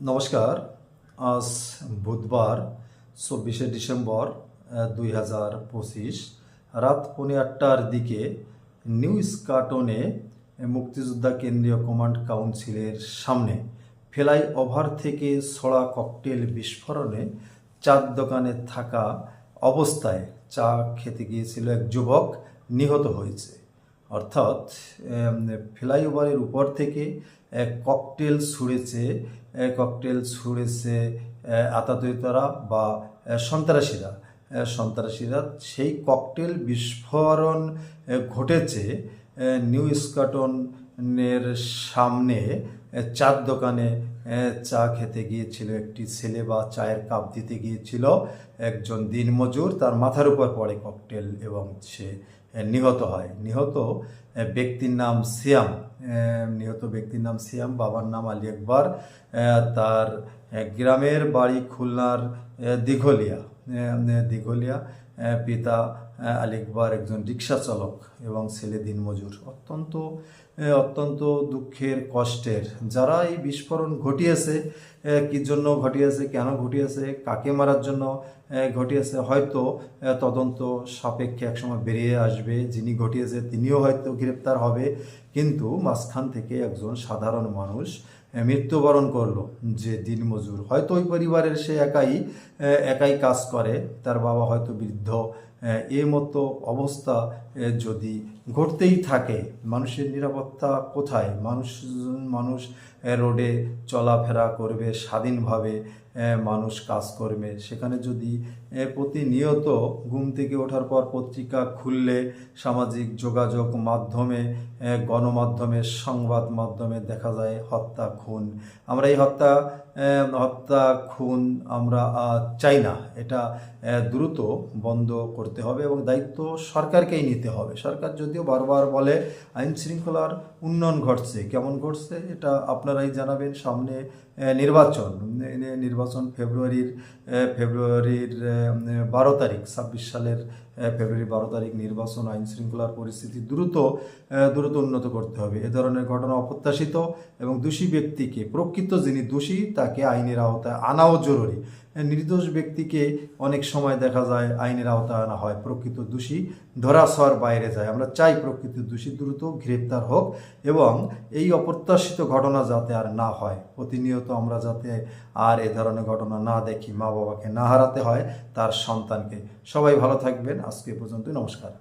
নমস্কার। আজ বুধবার 24শে ডিসেম্বর 2025 রাত 8:15টার দিকে নিউ স্কাটনে মুক্তিযোদ্ধা কেন্দ্রীয় কমান্ড কাউন্সিলের সামনে ফ্লাইওভার থেকে ছোড়া ককটেল বিস্ফোরণে চার দোকানে থাকা অবস্থায় চা খেতে গিয়েছিল এক যুবক নিহত হয়েছে। অর্থাৎ ফ্লাইওভারের উপর থেকে ককটেল ছুঁড়েছে আততায়ীরা বা সন্ত্রাসীরা। সেই ককটেল বিস্ফোরণ ঘটেছে নিউ স্কটনের সামনে চার দোকানে চা খেতে গিয়েছিল একটি ছেলে বা চায়ের কাপ দিতে গিয়েছিল একজন দিনমজুর। তার মাথার উপর পড়ে ককটেল এবং সে নিহত হয়। নিহত ব্যক্তির নাম সিয়াম, বাবার নাম আলী আকবর। তার গ্রামের বাড়ি খুলনার দিঘলিয়া। পিতা আলী আকবর একজন রিক্সা চালক এবং ছেলে দিনমজুর। অত্যন্ত দুঃখের, কষ্টের। যারা এই বিস্ফোরণ ঘটিয়েছে, কী জন্য ঘটিয়েছে, কেন ঘটিয়েছে, কাকে মারার জন্য ঘটিয়েছে, হয়তো তদন্ত সাপেক্ষে একসময় বেরিয়ে আসবে। যিনি ঘটিয়েছে তিনিও হয়তো গ্রেপ্তার হবে। কিন্তু মাঝখান থেকে একজন সাধারণ মানুষ মৃত্যুবরণ করলো, যে দিনমজুর। হয়তো ওই পরিবারের সে একাই কাজ করে, তার বাবা হয়তো বৃদ্ধ। এই মতো অবস্থা যদি ঘটতেই থাকে, মানুষের নিরাপত্তা কোথায়? মানুষ রোডে চলাফেরা করবে স্বাধীনভাবে, মানুষ কাজ করবে। সেখানে যদি প্রতিনিয়ত ঘুম থেকে ওঠার পর পত্রিকা খুললে, সামাজিক যোগাযোগ মাধ্যমে, গণমাধ্যমে, সংবাদ মাধ্যমে দেখা যায় হত্যা, খুন। আমরা এই হত্যা খুন আমরা চাই না। এটা দ্রুত বন্ধ করতে হবে এবং দায়িত্ব সরকারকেই নিতে হবে। সরকার যদিও বারবার বলে আইন শৃঙ্খলার উন্নয়ন ঘটছে, কেমন ঘটছে এটা আপনারাই জানাবেন। সামনে নির্বাচন ফেব্রুয়ারির 12 তারিখ, 26 সালের ফেব্রুয়ারি 12 তারিখ নির্বাচন। আইন শৃঙ্খলার পরিস্থিতি দ্রুত উন্নত করতে হবে। এ ধরনের ঘটনা অপ্রত্যাশিত এবং দোষী ব্যক্তিকে, প্রকৃত যিনি দোষী তাকে আইনের আওতায় আনাও জরুরি। নির্দোষ ব্যক্তিকে অনেক সময় দেখা যায় আইনের আওতায় আনা হয়, প্রকৃত দোষী ধরাছোঁয়ার বাইরে যায়। আমরা চাই প্রকৃত দোষী দ্রুত গ্রেপ্তার হোক এবং এই অপ্রত্যাশিত ঘটনা যাতে আর না হয়। প্রতিনিয়ত আমরা যাতে আর এ ধরনের ঘটনা না দেখি, মা বাবাকে না হারাতে হয়, তার সন্তানকে। সবাই ভালো থাকবেন। আজকে এ পর্যন্তই। নমস্কার।